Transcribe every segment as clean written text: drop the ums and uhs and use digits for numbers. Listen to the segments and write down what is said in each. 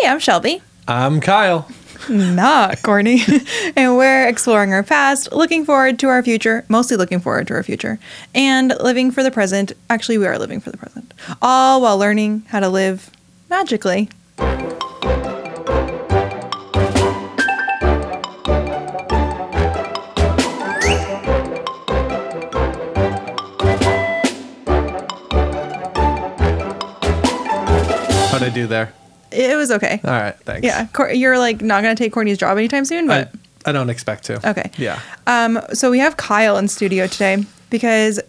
I'm Shelby. I'm Kyle. Not Courtney. And we're exploring our past, looking forward to our future, mostly looking forward to our future, and living for the present. Actually, we are living for the present, all while learning how to live magically. How'd I do there? It was okay. All right, thanks. Yeah, you're like not gonna take Courtney's job anytime soon, but I don't expect to. okay. Yeah. So we have Kyle in studio today because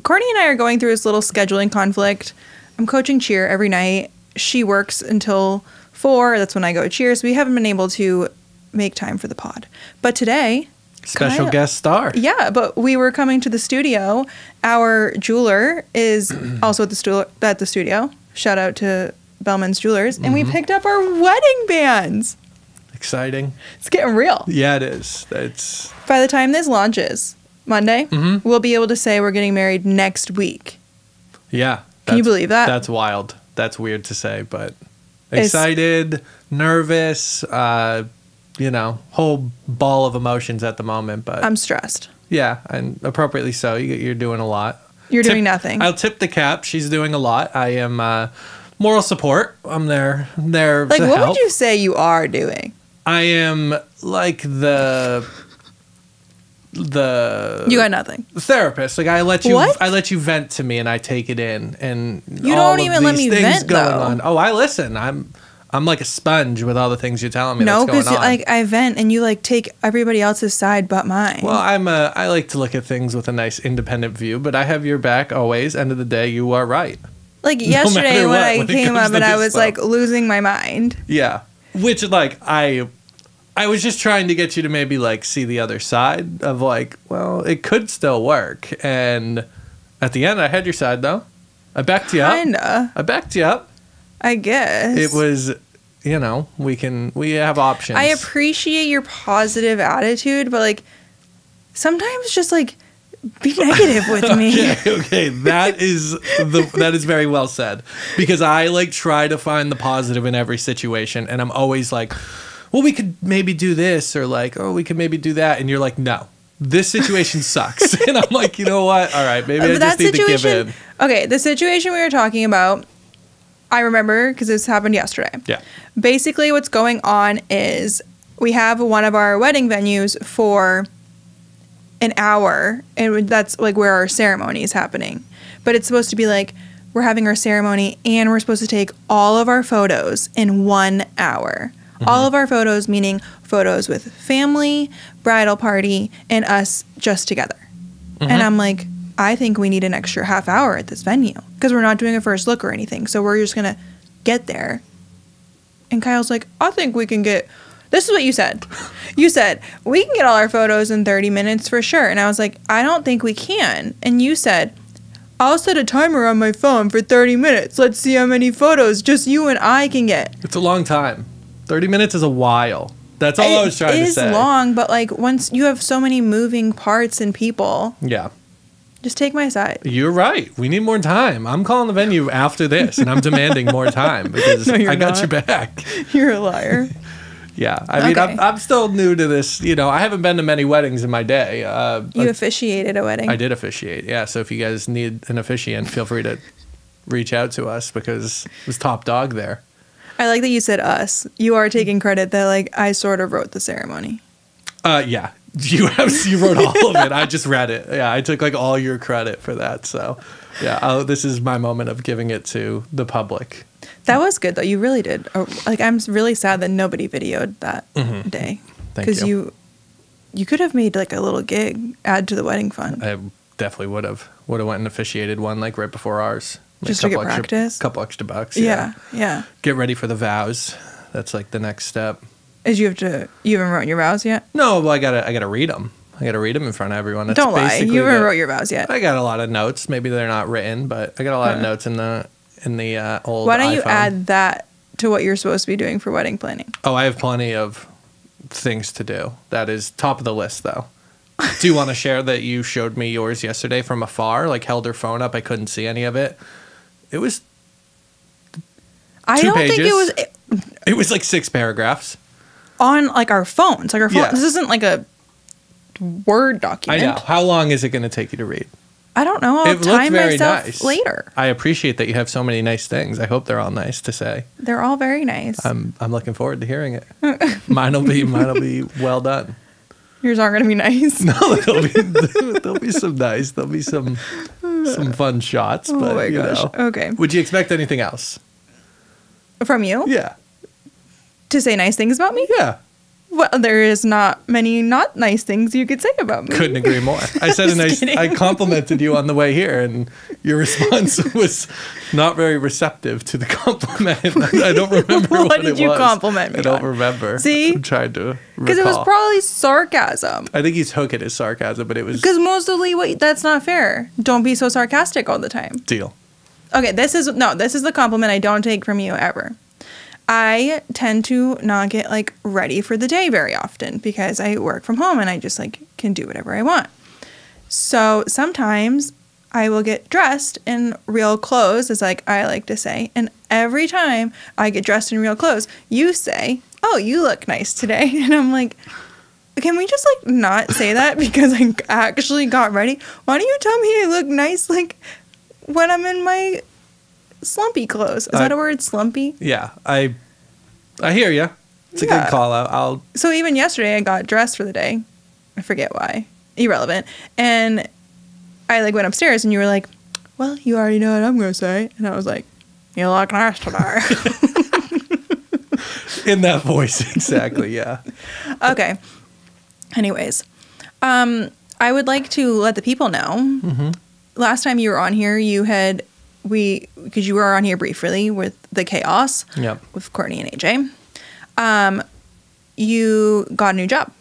Courtney and I are going through this little scheduling conflict. I'm coaching cheer every night. She works until 4. That's when I go to cheer. So we haven't been able to make time for the pod. But today, Special guest star. yeah, but we were coming to the studio. Our jeweler is also at the studio. Shout out to Bellman's Jewelers. And we picked up our wedding bands. Exciting. It's getting real. Yeah, it is. It's By the time this launches, Monday, we'll be able to say we're getting married next week. yeah. Can you believe that? That's wild. That's weird to say, but excited, nervous, whole ball of emotions at the moment. But I'm stressed. yeah, and appropriately so. You're doing a lot. You're doing nothing. I'll tip the cap. She's doing a lot. I am moral support. I'm there Like, to what help. would you say you are doing? I am like the You got nothing. therapist. Like I let you What? vent to me and I take it in, and You all don't of even let these me things vent, going though. on. Oh, I listen. I'm like a sponge with all the things you're telling me No, that's going because on. like I vent and you like take everybody else's side but mine. Well, I like to look at things with a nice independent view, but I have your back always. End of the day, you are right. like yesterday matter when what, I when it came comes up to and I this was stuff. like losing my mind. Yeah. Which like I was just trying to get you to maybe like see the other side of like, well, it could still work. And at the end I had your side though. I backed you up. Kinda, I backed you up. I guess. It was, we have options. I appreciate your positive attitude, but like sometimes just like be negative with me. Okay, that is very well said, because I like try to find the positive in every situation, and I'm always like, well, we could maybe do this, or like, oh, we could maybe do that, and you're like, no, this situation sucks. And I'm like, you know what? All right, maybe I just need to give in. Okay, the situation we were talking about, I remember because this happened yesterday. Yeah. Basically, what's going on is we have one of our wedding venues for an hour, and that's like where our ceremony is happening. But it's supposed to be like we're having our ceremony and we're supposed to take all of our photos in 1 hour. All of our photos, meaning photos with family, bridal party, and us just together. And I'm like, I think we need an extra half hour at this venue because we're not doing a first look or anything. So we're just going to get there. And Kyle's like, I think we can get, this is what you said. You said, we can get all our photos in 30 minutes for sure. And I was like, I don't think we can. And you said, I'll set a timer on my phone for 30 minutes. Let's see how many photos just you and I can get. It's a long time. 30 minutes is a while. That's all I was trying to say. It is long, but like once you have so many moving parts and people, Yeah. just take my side. You're right. We need more time. I'm calling the venue after this, and I'm demanding more time because No, you're I got not. your back. You're a liar. Yeah. I mean, Okay. I'm still new to this. I haven't been to many weddings in my day. You officiated a wedding. I did officiate. Yeah. So if you guys need an officiant, feel free to reach out to us because it was top dog there. I like that you said us. You are taking credit that like I sort of wrote the ceremony. Yeah. You wrote all of it. I just read it. Yeah. I took like all your credit for that. So yeah, this is my moment of giving it to the public. That was good though. You really did. Like I'm really sad that nobody videoed that day Thank because you. you could have made like a little gig add to the wedding fund. I definitely would have went and officiated one like right before ours. Like, Just to get practice? Couple extra bucks. Yeah. Get ready for the vows. That's like the next step. You haven't wrote your vows yet? No, well, I gotta read them. I gotta read them in front of everyone. That's Don't lie. basically You haven't wrote your vows yet. I got a lot of notes. Maybe they're not written, but I got a lot of notes in the old. Why don't you iPhone. add that to what you're supposed to be doing for wedding planning? Oh, I have plenty of things to do. That is top of the list, though. Do you want to share that you showed me yours yesterday from afar? Like held her phone up, I couldn't see any of it. It was. I Two don't think it pages. was. It was like 6 paragraphs. On like our phones. Like our phone. Yeah. This isn't like a Word document. I know. How long is it going to take you to read? I don't know. I'll It looked time very myself nice. later. I appreciate that you have so many nice things. I hope they're all nice to say. They're all very nice. I'm looking forward to hearing it. Mine'll be well done. Yours aren't going to be nice. No, there'll be some nice. There'll be some fun shots. Oh But my you gosh. know. Okay. Would you expect anything else? From you? Yeah. To say nice things about me? Yeah. Well, there is not many not nice things you could say about me. Couldn't agree more. I said I complimented you on the way here, and your response was not very receptive to the compliment. I don't remember what What it did you was. compliment me I don't on? remember. See? I'm trying to Because it was recall. probably sarcasm. I think he's hooking his sarcasm, but it was Because mostly, wait, that's not fair. Don't be so sarcastic all the time. deal. Okay, this is the compliment I don't take from you ever. I tend to not get like ready for the day very often because I work from home and I just like can do whatever I want. So sometimes I will get dressed in real clothes, as like I like to say, and every time I get dressed in real clothes, you say, "Oh, you look nice today," and I'm like, can we just like not say that because I actually got ready? Why don't you tell me I look nice like when I'm in my slumpy clothes? Is that a word, slumpy? Yeah, I hear you. It's a Yeah. good call out. So even yesterday I got dressed for the day. I forget why. Irrelevant. And I like went upstairs and you were like, "Well, you already know what I'm going to say." And I was like, "You look nice today." In that voice, exactly. Yeah. Okay. Anyways, I would like to let the people know. Mm-hmm. Last time you were on here, because you were on here briefly with the chaos Yep. with Courtney and AJ. You got a new job.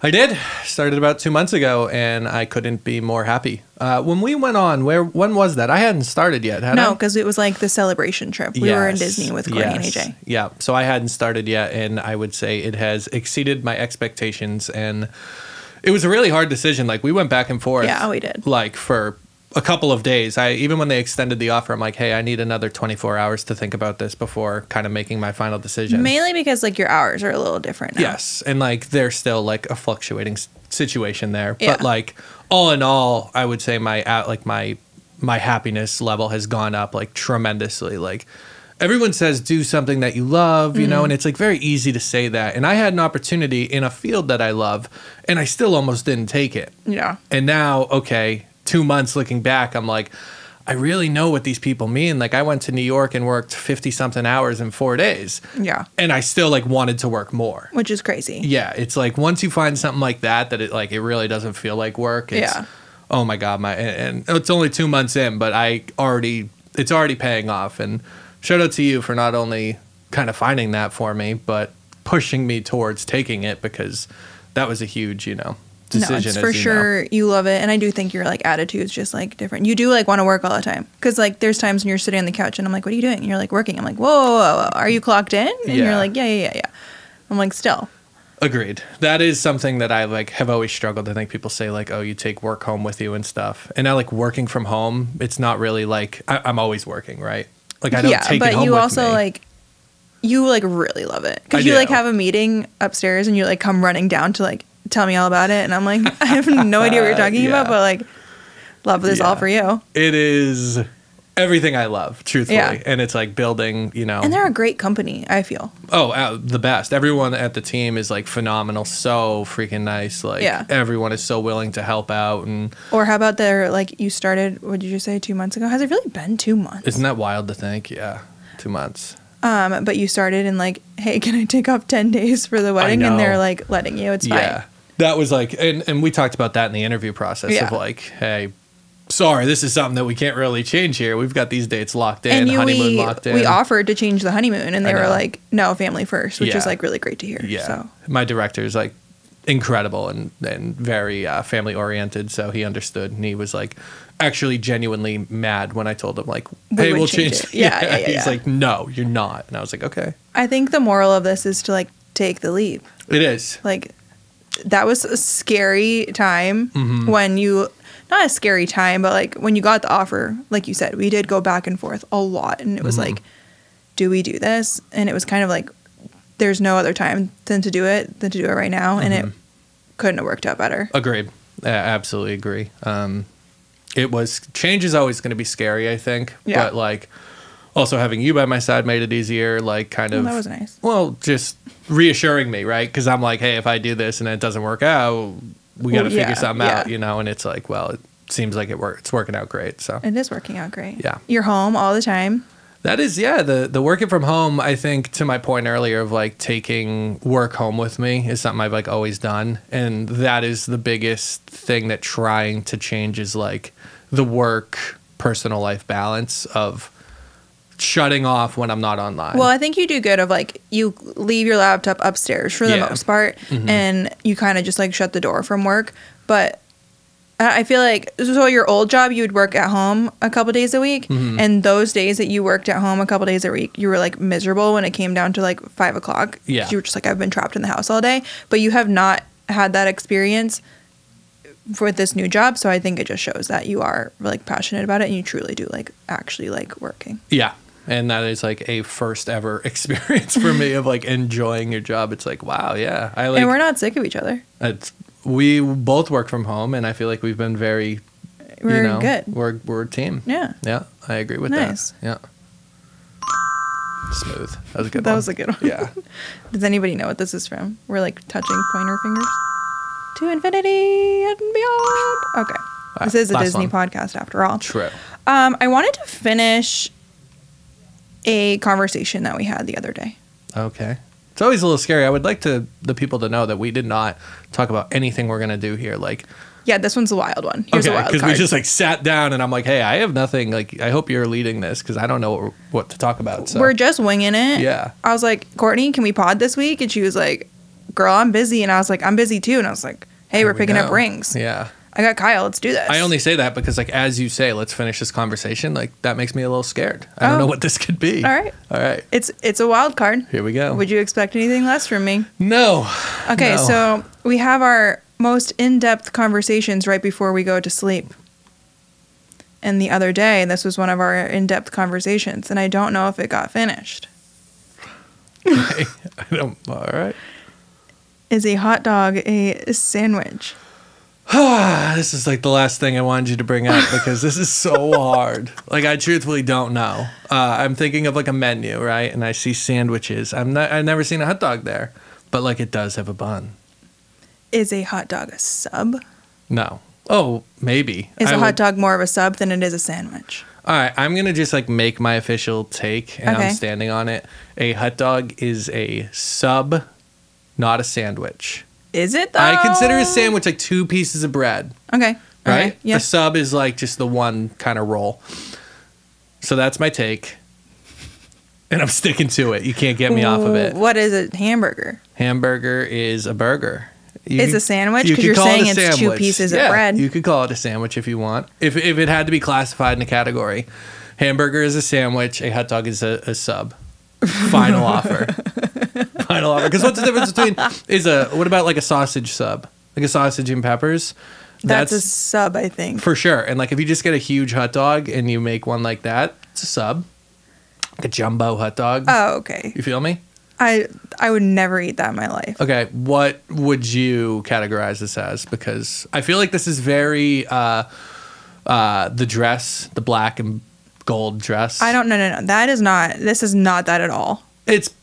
I did. Started about 2 months ago, and I couldn't be more happy. When we went on, when was that? I hadn't started yet, had I? No, because it was like the celebration trip. We were in Disney with Courtney and AJ. Yeah, so I hadn't started yet, and I would say it has exceeded my expectations, and it was a really hard decision. Like, we went back and forth. Yeah, we did. Like, for a couple of days. Even when they extended the offer, I'm like, hey, I need another 24 hours to think about this before kind of making my final decision. Mainly because like your hours are a little different now. Yes, and like there's still like a fluctuating situation there, Yeah. but like all in all, I would say my happiness level has gone up like tremendously. Like everyone says do something that you love, you know, and it's like very easy to say that. And I had an opportunity in a field that I love, and I still almost didn't take it. Yeah. And now, okay, 2 months looking back, I'm like, I really know what these people mean. Like I went to New York and worked 50 something hours in 4 days. Yeah. And I still like wanted to work more. Which is crazy. Yeah, it's like once you find something like that it like it really doesn't feel like work. It's, Yeah. oh my god, and it's only 2 months in, but it's already paying off. And shout out to you for not only kind of finding that for me, but pushing me towards taking it, because that was a huge, decision. No, it's for sure you love it, and I do think your like attitude's just like different. You do like want to work all the time, because like there's times when you're sitting on the couch and I'm like, "What are you doing?" And you're like, "Working." I'm like, "Whoa, are you clocked in?" And Yeah. you're like, "Yeah." I'm like, "Still." Agreed. That is something that I like have always struggled. I think people say like, "Oh, you take work home with you and stuff," and I like working from home. It's not really like I'm always working, right? Like I don't take it home you with also me. like you like really love it, I because you like do. have a meeting upstairs and you like come running down to like tell me all about it, and I'm like, I have no idea what you're talking about, but like love this all for you. It is everything I love, truthfully. Yeah. And it's like building, And they're a great company, I feel. the best. Everyone at the team is like phenomenal, so freaking nice. Like everyone is so willing to help out. And Or how about their like you started? What did you say 2 months ago? Has it really been 2 months? isn't that wild to think? Yeah, 2 months. But you started and like, hey, can I take off 10 days for the wedding? And know. they're like letting you. It's fine. That was like, and we talked about that in the interview process of like, hey, sorry, this is something that we can't really change here. We've got these dates locked in, honeymoon locked in. We offered to change the honeymoon, and they were know. like, no, family first, which is like really great to hear. Yeah. So. My director is like incredible and very family oriented. So he understood, and he was like actually genuinely mad when I told him like, hey, we'll change it. Yeah. He's like, no, you're not. And I was like, okay. I think the moral of this is to like take the leap. It is. Like that was a scary time when not a scary time, but like when you got the offer, like you said, we did go back and forth a lot. And it was like, do we do this? And it was kind of like, there's no other time than to do it right now. And it couldn't have worked out better. Agreed. Absolutely agree. Change is always going to be scary, I think. Yeah. But like, also having you by my side made it easier, like kind of. That was nice. Well, just reassuring me, right? Because I'm like, hey, if I do this and it doesn't work out, we got to figure something out, you know? And it's like, well, it seems like it's working out great. So it is working out great. Yeah. You're home all the time. That is, the working from home, I think, to my point earlier of like taking work home with me is something I've like always done. And that is the biggest thing that trying to change is like the work personal life balance of shutting off when I'm not online. Well, I think you do good of like, you leave your laptop upstairs for the most part, and you kind of just like shut the door from work. But I feel like, so your old job, you would work at home a couple days a week, and those days that you worked at home a couple days a week, you were like miserable when it came down to like 5 o'clock. Yeah. You were just like, I've been trapped in the house all day. But you have not had that experience for this new job. So I think it just shows that you are like passionate about it and you truly do like actually like working. Yeah. And that is like a first ever experience for me of like enjoying your job. It's like, wow, yeah. I like, and we're not sick of each other. We both work from home, and I feel like we've been very, good. We're a team. Yeah. Yeah, I agree with Nice. that. Yeah. Smooth. That was a good one. That was a good one. Yeah. Does anybody know what this is from? We're like touching pointer fingers to infinity and beyond. Okay. This is a Disney podcast after all. True. I wanted to finish a conversation that we had the other day. Okay. It's always a little scary. I would like the people to know that we did not talk about anything we're going to do here. Like, yeah, this one's a wild one. Here's a wild because card. we just like sat down and I'm like, hey, I have nothing. Like, I hope you're leading this because I don't know what to talk about. So we're just winging it. Yeah. I was like, Courtney, can we pod this week? And she was like, girl, I'm busy. And I was like, I'm busy too. And I was like, hey, we're picking up rings. Yeah. I got Kyle. Let's do this. I only say that because, like, as you say, let's finish this conversation. Like, that makes me a little scared. I don't know what this could be. All right. It's a wild card. Here we go. Would you expect anything less from me? No. Okay, No. so we have our most in-depth conversations right before we go to sleep. And the other day, this was one of our in-depth conversations, and I don't know if it got finished. All right. Is a hot dog a sandwich? This is like the last thing I wanted you to bring up because this is so hard. Like, I truthfully don't know. I'm thinking of like a menu, right? And I see sandwiches. I've never seen a hot dog there, but like it does have a bun. Is a hot dog a sub? No. Oh, maybe. Is a hot dog more of a sub than it is a sandwich? All right, I'm going to just like make my official take and I'm standing on it. A hot dog is a sub, not a sandwich. Is it though? I consider a sandwich like 2 pieces of bread. Okay. Right? Okay. Yeah. A sub is like just the one kind of roll. So that's my take. And I'm sticking to it. You can't get me off of it. What is a hamburger? Hamburger is a burger. It's a sandwich because you're saying it's 2 pieces of bread. You could call it a sandwich if you want. If it had to be classified in a category. Hamburger is a sandwich. A hot dog is a sub. Final offer. Final offer. Because what's the difference between what about like a sausage sub? Like a sausage and peppers? That's a sub, I think. For sure. And like if you just get a huge hot dog and you make one like that, it's a sub. Like a jumbo hot dog. Oh, okay. You feel me? I would never eat that in my life. Okay. What would you categorize this as? Because I feel like this is very the dress, the black and gold dress. No. This is not that at all.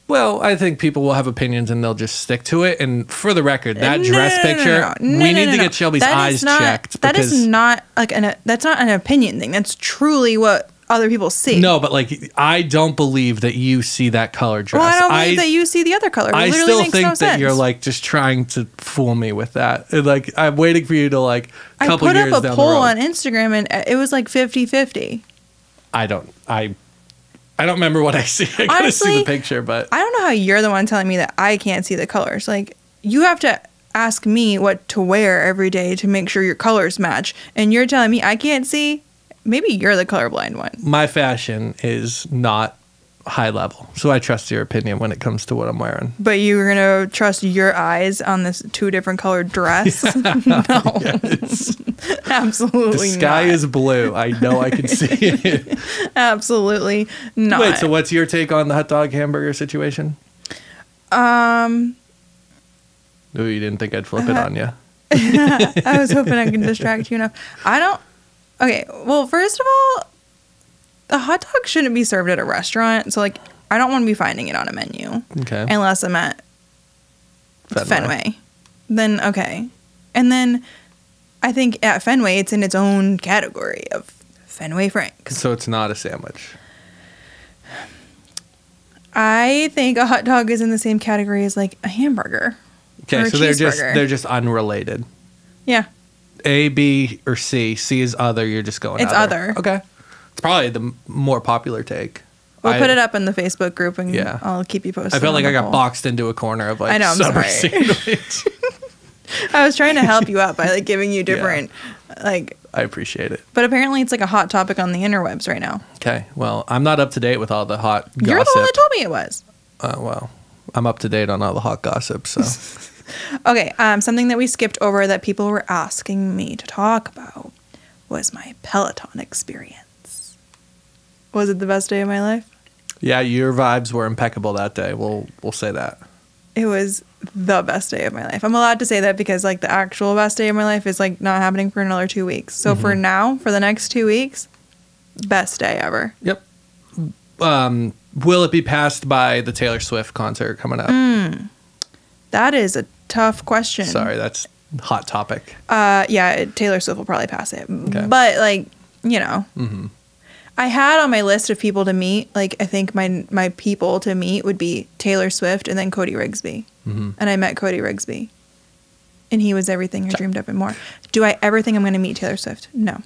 I think people will have opinions and they'll just stick to it. And for the record, that dress picture, we need to get Shelby's eyes checked. That is not like that's not an opinion thing. That's truly what other people see. No, but like, I don't believe that you see that color dress. Well, I don't believe that you see the other color. I still think that you're like just trying to fool me with that. And, like, I'm waiting for you to like a couple years down the road. I put up a poll on Instagram and it was like 50-50. I don't remember what I see. I gotta see the picture, but I don't know how you're the one telling me that I can't see the colors. Like, you have to ask me what to wear every day to make sure your colors match, and you're telling me I can't see. Maybe you're the colorblind one. My fashion is not high level, so I trust your opinion when it comes to what I'm wearing. But you were gonna trust your eyes on this 2 different colored dress? No, Yes. absolutely The sky not. is blue. I know I can see it. Absolutely not. Wait, so what's your take on the hot dog hamburger situation? Um, Oh, you didn't think I'd flip it on you. I was hoping I could distract you enough. I don't. Okay, well, first of all, the hot dog shouldn't be served at a restaurant. So, like, I don't want to be finding it on a menu. Okay. Unless I'm at Fenway. Then, okay. And then I think at Fenway, it's in its own category of Fenway Franks. So it's not a sandwich. I think a hot dog is in the same category as, like, a hamburger. Okay, Or a so cheeseburger. they're just unrelated. Yeah. A, B, or C. C is other. You're just going. It's other. Okay. It's probably the more popular take. We'll put it up in the Facebook group and Yeah. I'll keep you posted. I felt on like I the got poll. boxed into a corner of like I know, I'm summer sorry. sandwich. I was trying to help you out by like giving you different like, I appreciate it. but apparently it's like a hot topic on the interwebs right now. Okay. Well, I'm not up to date with all the hot gossip. You're the one that told me it was. Well, I'm up to date on all the hot gossip. So Okay, something that we skipped over that people were asking me to talk about was my Peloton experience. Was it the best day of my life? yeah, your vibes were impeccable that day. We'll say that. It was the best day of my life. I'm allowed to say that because like the actual best day of my life is like not happening for another 2 weeks. So for now, for the next 2 weeks, best day ever. Yep. Will it be passed by the Taylor Swift concert coming up? That is a tough question. Sorry, that's hot topic. Yeah, Taylor Swift will probably pass it. But like, you know, I had on my list of people to meet. Like, I think my people to meet would be Taylor Swift and then Cody Rigsby. And I met Cody Rigsby, and he was everything I dreamed of and more. Do I ever think I'm going to meet Taylor Swift? No.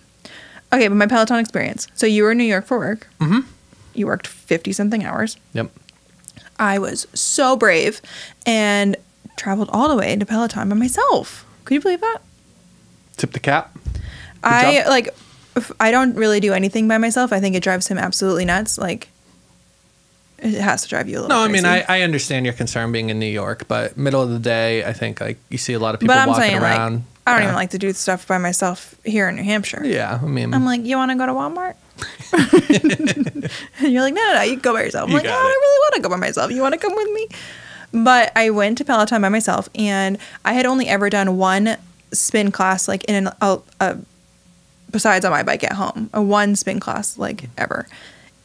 Okay, but my Peloton experience. So you were in New York for work. You worked 50 something hours. Yep. I was so brave and traveled all the way to Peloton by myself. Could you believe that? Tip the cap. I like I don't really do anything by myself. I think it drives him absolutely nuts. Like it has to drive you a little No, crazy. I mean I understand your concern being in New York, but middle of the day, I think like you see a lot of people but I'm walking saying around. like I don't even like to do stuff by myself here in New Hampshire. Yeah, I mean, I'm like, you want to go to Walmart? And you're like, no, you can go by yourself. I'm You like, no, got I don't it. really want to go by myself. You want to come with me? But I went to Peloton by myself, and I had only ever done one spin class, like in besides on my bike at home, a one spin class like ever,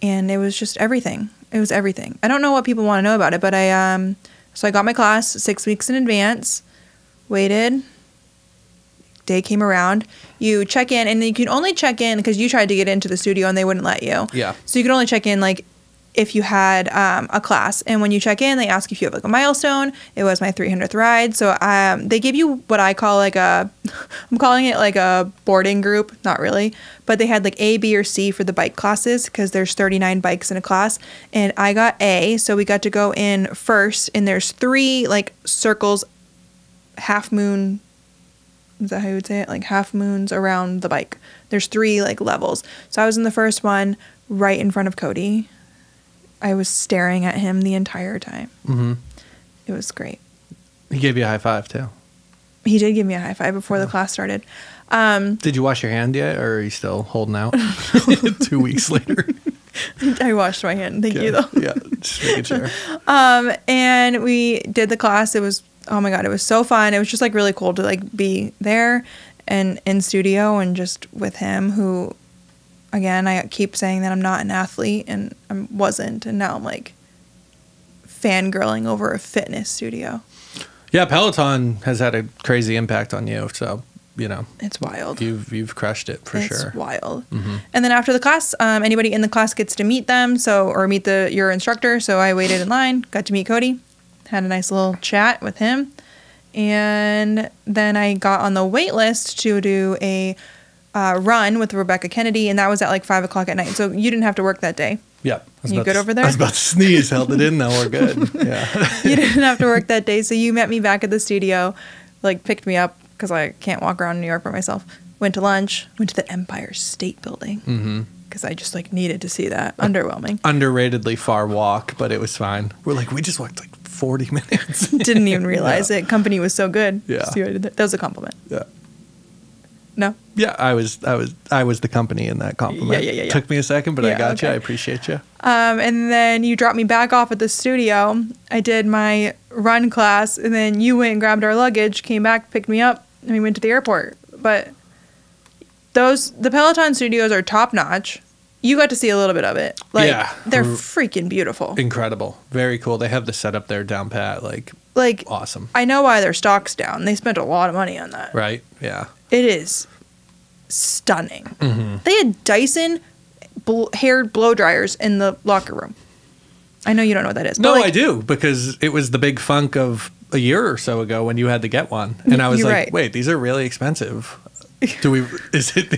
and it was just everything. It was everything. I don't know what people want to know about it, but so I got my class 6 weeks in advance, waited. Day came around, you check in, and you can only check in because you tried to get into the studio and they wouldn't let you. Yeah. So you could only check in like if you had a class, and when you check in, they ask if you have like a milestone. It was my 300th ride, so they give you what I call like I'm calling it like a boarding group, not really, but they had like A, B, or C for the bike classes because there's 39 bikes in a class, and I got A, so we got to go in first, and there's 3 like circles, half moon. Is that how you would say it? Like half moons around the bike. There's 3 like levels. So I was in the first one right in front of Cody. I was staring at him the entire time. It was great. he gave you a high five too. He did give me a high five before the class started. Did you wash your hand yet, or are you still holding out? 2 weeks later. I washed my hand. Thank you though. Yeah, just making sure. And we did the class. It was, oh my God, it was so fun. It was just like really cool to like be there and in studio and just with him who, again, I keep saying that I'm not an athlete and I wasn't. And now I'm like fangirling over a fitness studio. Yeah, Peloton has had a crazy impact on you, so you know It's wild. you've crushed it for It's sure. wild. And then after the class, anybody in the class gets to meet them, or meet your instructor. So I waited in line, got to meet Cody, had a nice little chat with him, and then I got on the wait list to do a run with Rebecca Kennedy, and that was at like 5 o'clock at night. So you didn't have to work that day. Yep. You good over there? I was about to sneeze. Held it in though. We're good. Yeah. You didn't have to work that day. So you met me back at the studio, like picked me up because I can't walk around New York by myself. Went to lunch, went to the Empire State Building. Because because I just like needed to see that. Underwhelming. Underratedly far walk, but it was fine. We're like, we just walked like 40 minutes. Didn't even realize it. Company was so good. Yeah. See what I did there? That was a compliment. Yeah. No? Yeah, I was the company in that compliment. Yeah. Took me a second, but I Yeah, got you. okay. I appreciate you. And then you dropped me back off at the studio. I did my run class, and then you went and grabbed our luggage, came back, picked me up, and we went to the airport. But the Peloton studios are top notch. You got to see a little bit of it. Like, Yeah. they're freaking beautiful. Incredible. Very cool. They have the setup there down pat. Like awesome. I know why their stock's down. They spent a lot of money on that. Right? Yeah. It is stunning. Mm-hmm. They had Dyson hair blow dryers in the locker room. I know you don't know what that is. No, but I do, because it was the big funk of a year or so ago when you had to get one. And I was You're like, right. wait, these are really expensive. Is it,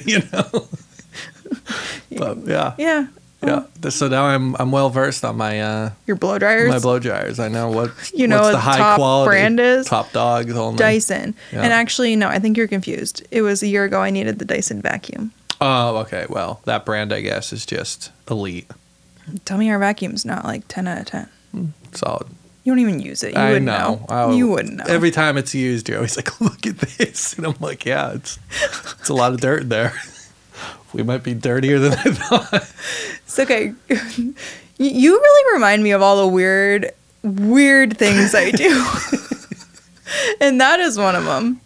But yeah. Yeah. Yeah. So now I'm well versed on my Your blow dryers? my blow dryers. I know You know what's what the high top quality brand is? Top dogs only. Dyson. Yeah. And actually, no, I think you're confused. It was a year ago I needed the Dyson vacuum. Oh, okay. Well, that brand I guess is just elite. Tell me our vacuum's not like 10 out of 10. Solid. You don't even use it. You I wouldn't know. know. You wouldn't know. Every time it's used, you're always like, look at this. And I'm like, yeah, it's a lot of dirt in there. We might be dirtier than I thought. It's okay. You really remind me of all the weird things I do. And that is one of them.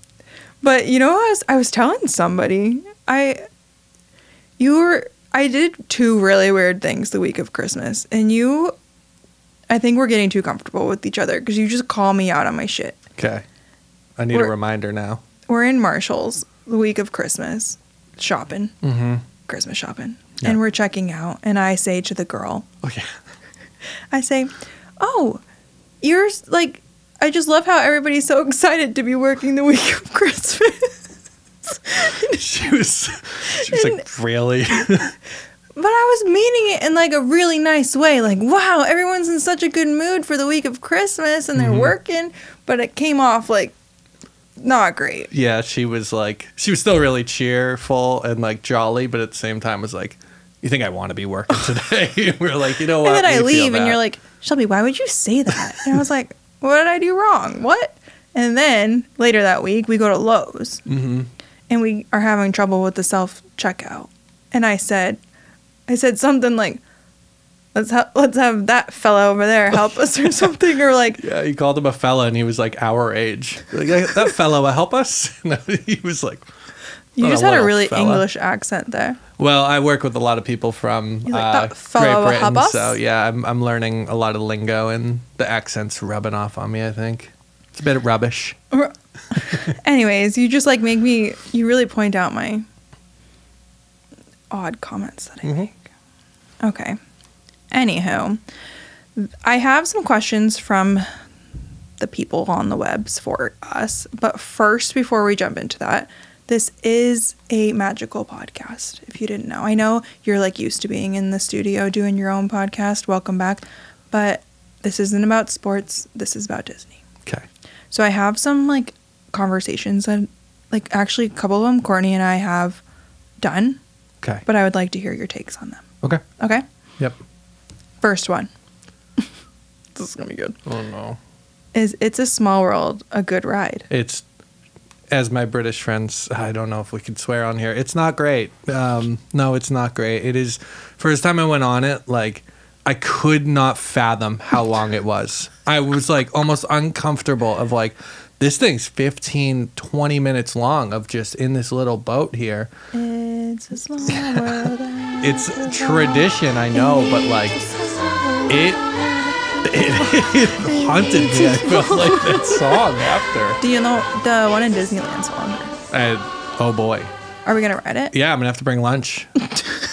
But you know, I was telling somebody, I did two really weird things the week of Christmas. And I think we're getting too comfortable with each other because you just call me out on my shit. Okay. I need a reminder now. We're in Marshall's the week of Christmas shopping. Mm-hmm. Christmas shopping. Yeah. And we're checking out. And I say to the girl, Oh, yeah. I say, oh, you're like, I just love how everybody's so excited to be working the week of Christmas. She was like, really? But I was meaning it in like a really nice way. Like, wow, everyone's in such a good mood for the week of Christmas and they're working. But it came off like not great. Yeah, she was still really cheerful and like jolly, but at the same time was like, you think I want to be working today? We're like, you know what? And then I We feel leave and that. you're like, Shelby, why would you say that? And I was like, what did I do wrong? What? And then later that week, we go to Lowe's and we are having trouble with the self-checkout. And I said something like, let's have that fella over there help us or something, or like, yeah, he called him a fella and he was like our age. Like, that fella will help us. And he was like, you not just a had a little really fella. English accent there. Well, I work with a lot of people from He's like, that Great fella will Britain, help us? so yeah, I'm learning a lot of lingo and the accent's rubbing off on me. I think it's a bit of rubbish. Anyways, you just like you really point out my odd comments that I make. Okay. Anywho, I have some questions from the people on the webs for us. But first, before we jump into that, this is a magical podcast, if you didn't know. I know you're like used to being in the studio doing your own podcast. Welcome back. But this isn't about sports. This is about Disney. Okay. So I have some like conversations that like actually a couple of them Courtney and I have done. Okay. But I would like to hear your takes on them. Okay. Okay? Yep. First one. This is going to be good. Oh no. Is It's a Small World a good ride? It's, as my British friends, I don't know if we could swear on here. It's not great. No, it's not great. It is. First time I went on it, like I could not fathom how long it was. I was like almost uncomfortable of like, this thing's 15, 20 minutes long of just in this little boat here. It's a small world. It's tradition, I know, but like it haunted me. I felt like that song after. Do you know the one in Disneyland song? Oh boy. Are we going to ride it? Yeah, I'm going to have to bring lunch.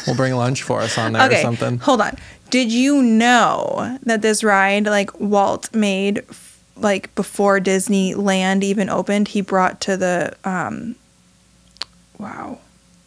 We'll bring lunch for us on there or something. Hold on. Did you know that this ride, like Walt made, like before Disneyland even opened, he brought to the,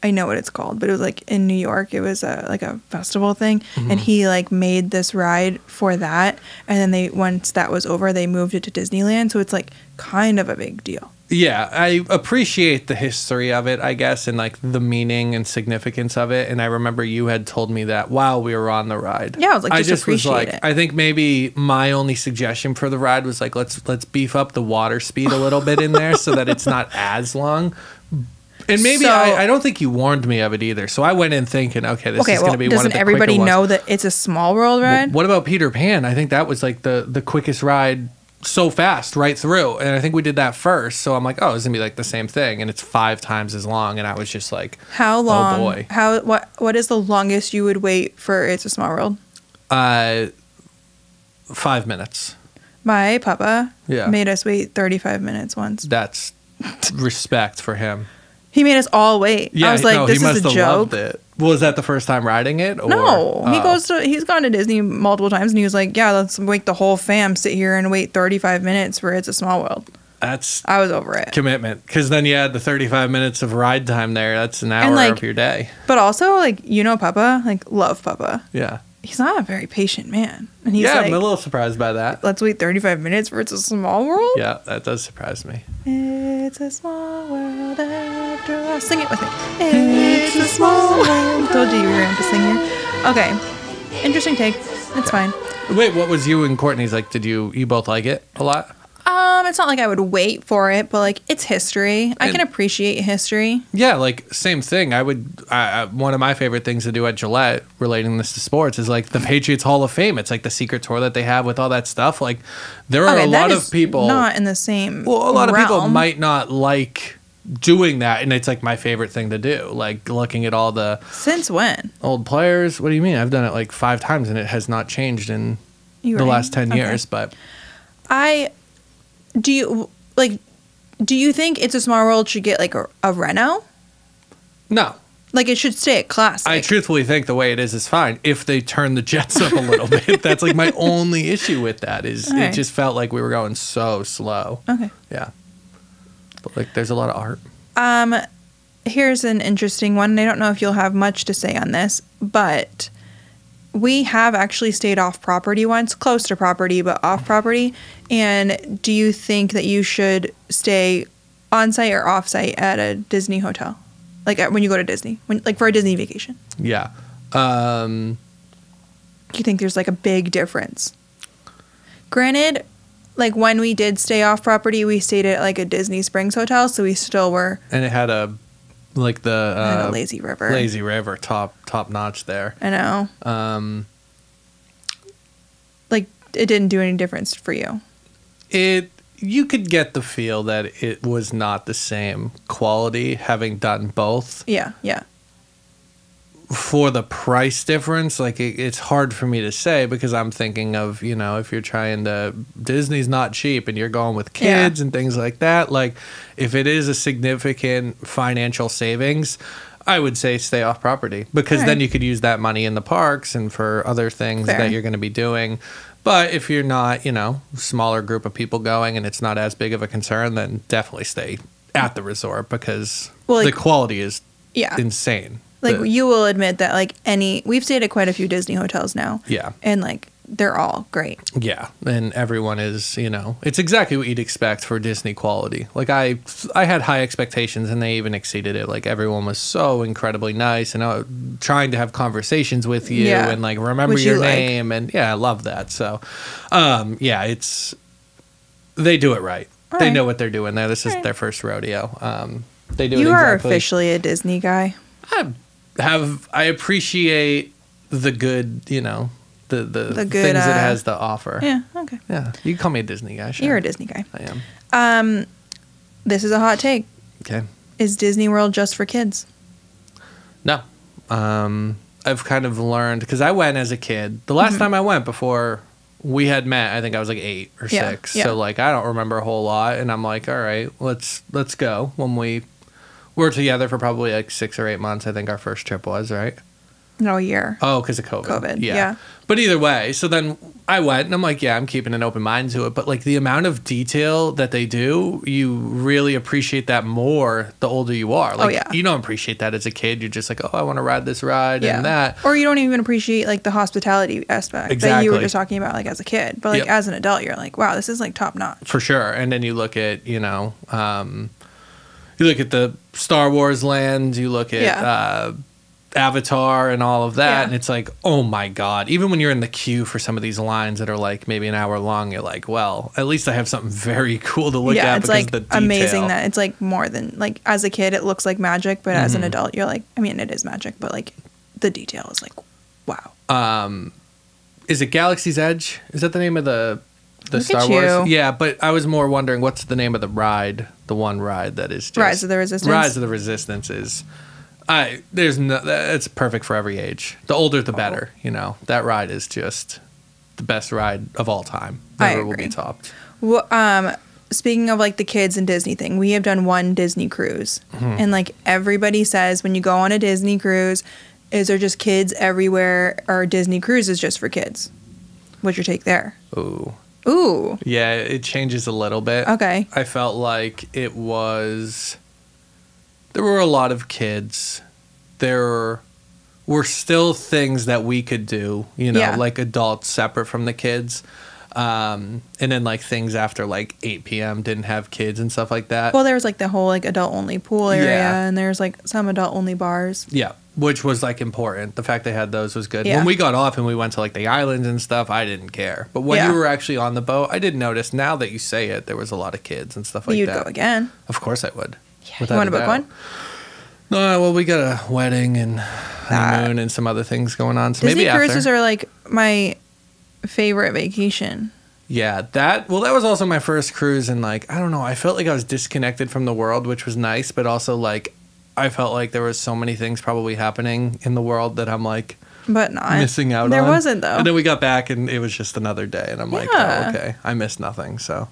I know what it's called, but it was like in New York. It was like a festival thing, and he like made this ride for that. And then once that was over, they moved it to Disneyland. So it's like kind of a big deal. Yeah, I appreciate the history of it, I guess, and like the meaning and significance of it. And I remember you had told me that while we were on the ride. Yeah, I was like, just appreciate it. I think maybe my only suggestion for the ride was like, let's beef up the water speed a little bit in there so that it's not as long. And maybe I don't think you warned me of it either. So I went in thinking, okay, this is going to be one of the quicker ones. Doesn't everybody know that it's a Small World ride? Well, what about Peter Pan? I think that was like the quickest ride so fast right through. And I think we did that first. So I'm like, oh, it's going to be like the same thing. And it's 5 times as long. And I was just like, how long? Oh, boy. What is the longest you would wait for It's a Small World? 5 minutes. My papa Yeah. made us wait 35 minutes once. That's respect for him. He made us all wait. Yeah, I was like, no, this he must is a have joke. loved it. Was that the first time riding it? Or? No, Oh. he's gone to Disney multiple times, and he was like, yeah, let's make the whole fam sit here and wait 35 minutes for It's a Small World. That's I was over it. commitment. Because then you add the 35 minutes of ride time there. That's an hour like, of your day. But also, like, Papa, like, love Papa. Yeah. He's not a very patient man. And he's Yeah, like, I'm a little surprised by that. let's wait 35 minutes for It's a Small World? Yeah, that does surprise me. It's a small world after all. Sing it with me. It's a small world. Told you were going to have to sing here. Okay. Interesting take. It's fine. Wait, what was you and Courtney's like? Did you both like it a lot? It's not like I would wait for it, but like it's history. I can appreciate history. Yeah, like same thing. One of my favorite things to do at Gillette, relating this to sports, is like the Patriots Hall of Fame. It's like the secret tour that they have with all that stuff. Like there are a lot of people not in the same. Well, a lot of people realm. might not like doing that, and it's like my favorite thing to do. Like looking at all the Since when? old players. What do you mean? I've done it like 5 times, and it has not changed in the last 10 years. But do you think It's a Small World should get like a reno? no. Like it should stay at classic. I truthfully think the way it is fine if they turn the jets up a little bit. That's like my only issue with that is Okay. it just felt like we were going so slow. Okay. Yeah. But like there's a lot of art. Here's an interesting one. I don't know if you'll have much to say on this, but we have actually stayed off property once, close to property, but off property. And do you think that you should stay on site or off site at a Disney hotel? Like when you go to Disney, like for a Disney vacation? Yeah. Do you think there's like a big difference? Granted, like when we did stay off property, we stayed at like a Disney Springs hotel, so we still were. And it had a Lazy River. Lazy River, top notch there. I know. Like it didn't do any difference for you. You could get the feel that it was not the same quality having done both. Yeah. For the price difference, like it's hard for me to say because I'm thinking of, if you're trying to, Disney's not cheap and you're going with kids and things like that. Like if it is a significant financial savings, I would say stay off property because then you could use that money in the parks and for other things that you're going to be doing. But if you're not, smaller group of people going and it's not as big of a concern, then definitely stay at the resort because the quality is insane. Like you will admit that like we've stayed at quite a few Disney hotels now. Yeah. And like they're all great. Yeah. And everyone is, it's exactly what you'd expect for Disney quality. Like I had high expectations and they even exceeded it. Like everyone was so incredibly nice and trying to have conversations with you and like remember your name. And I love that. So, they do it right. They know what they're doing there. This is their first rodeo. They do it exactly. You are officially a Disney guy. I appreciate the good, the good things it has to offer. Yeah, okay. Yeah, you can call me a Disney guy. Sure. You're a Disney guy. I am. This is a hot take. Okay. Is Disney World just for kids? No. I've kind of learned because I went as a kid. The last time I went before we had met, I think I was like 8 or 6. Yeah. So like I don't remember a whole lot, and I'm like, all right, let's go. When we were together for probably like 6 or 8 months, I think our first trip was, right? No, a year. Oh, because of COVID. Yeah. But either way, so then I went and I'm like, yeah, I'm keeping an open mind to it. But like the amount of detail that they do, you really appreciate that more the older you are. Like, you don't appreciate that as a kid. You're just like, oh, I want to ride this ride and that. Or you don't even appreciate like the hospitality aspect that you were just talking about like as a kid. But like as an adult, you're like, wow, this is like top notch. For sure. And then you look at, you look at the Star Wars land, you look at Avatar and all of that, and it's like, oh my God. Even when you're in the queue for some of these lines that are like maybe an hour long, you're like, well, at least I have something very cool to look at. It's like the amazing that it's like more than like as a kid it looks like magic, but as an adult you're like, I mean it is magic, but like the detail is like, wow. Is it Galaxy's Edge? Is that the name of the Star Wars? Yeah, but I was more wondering what's the name of the ride, the one ride that is just Rise of the Resistance. Rise of the Resistance is it's perfect for every age. The older the better, That ride is just the best ride of all time. Never will be topped. Well, speaking of like the kids and Disney thing, we have done one Disney cruise. And like everybody says when you go on a Disney cruise, is there just kids everywhere, or Disney cruise is just for kids? What's your take there? Ooh. Yeah, it changes a little bit. Okay. I felt like there were a lot of kids. There were still things that we could do, like adults separate from the kids. And then like things after like 8 p.m. didn't have kids and stuff like that. Well, there was like the whole like adult only pool area, and there's like some adult only bars. Yeah, which was like important. The fact they had those was good. When we got off and we went to like the islands and stuff, I didn't care. But when you were actually on the boat, I did notice. Now that you say it, there was a lot of kids and stuff like that. You'd go again. Of course I would. Yeah. You want to book one? No, well, we got a wedding and honeymoon and some other things going on. So Disney maybe cruises are like my favorite vacation. Yeah, that was also my first cruise, and like, I don't know, I felt like I was disconnected from the world, which was nice, but also like, I felt like there was so many things probably happening in the world that I'm like, but not missing out on. There wasn't though. And then we got back and it was just another day, and I'm like, oh, okay, I missed nothing. So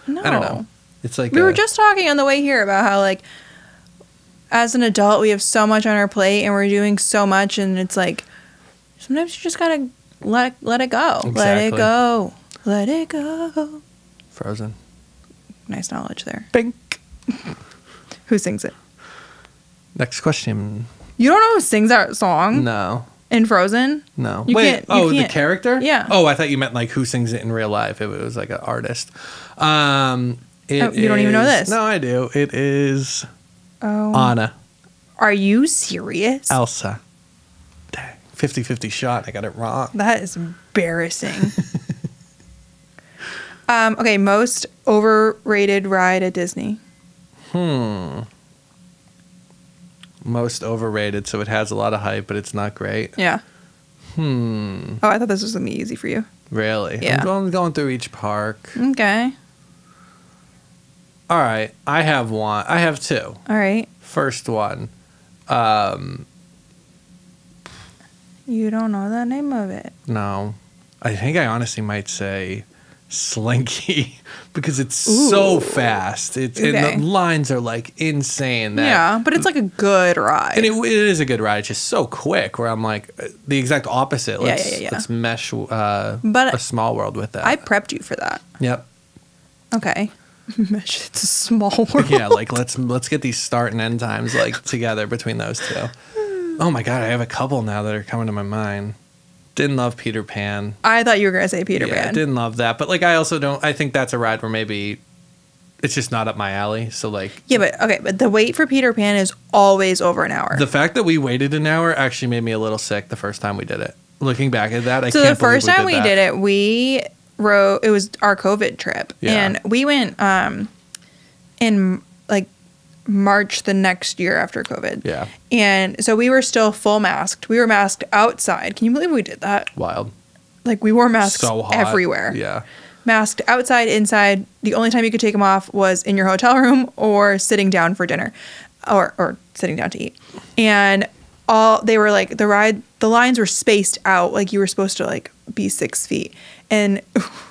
no. I don't know. It's like we were just talking on the way here about how like as an adult we have so much on our plate and we're doing so much, and it's like sometimes you just gotta let it go. Exactly. Let it go. Let it go. Frozen. Nice knowledge there. Bink. Who sings it? Next question. You don't know who sings that song? No. In Frozen? No. Wait, the character? Yeah. Oh, I thought you meant like who sings it in real life. It was like an artist. You don't even know this? No, I do. It is Anna. Are you serious? Elsa. Dang. 50-50 shot. I got it wrong. That is embarrassing. Okay, most overrated ride at Disney. Most overrated, so it has a lot of hype, but it's not great. Yeah. Oh, I thought this was going to be easy for you. Really? Yeah. I'm going through each park. Okay. All right. I have one. I have two. All right. First one. You don't know the name of it. No. I think I honestly might say Slinky because it's so fast. And the lines are like insane. But it's like a good ride. And it is a good ride. It's just so quick where I'm like the exact opposite. Let's mesh a small world with that. I prepped you for that. Yep. Okay. Mesh it's a small world. Yeah, like let's get these start and end times like together between those two. Oh my God, I have a couple now that are coming to my mind. Didn't love Peter Pan. I thought you were going to say Peter Pan. Yeah, didn't love that. But like I also don't, I think that's a ride where maybe it's just not up my alley. So like. Yeah, but the wait for Peter Pan is always over an hour. The fact that we waited an hour actually made me a little sick the first time we did it. Looking back at that, I can't believe we did that. So the first time we did it, we rode, it was our COVID trip. Yeah. And we went in like March the next year after COVID. Yeah. And so we were still full masked. We were masked outside. Can you believe we did that? Wild. Like we wore masks so hot. everywhere. Yeah. Masked outside, inside. The only time you could take them off was in your hotel room or sitting down for dinner or sitting down to eat. And they were like the lines were spaced out. Like you were supposed to like be 6 feet. And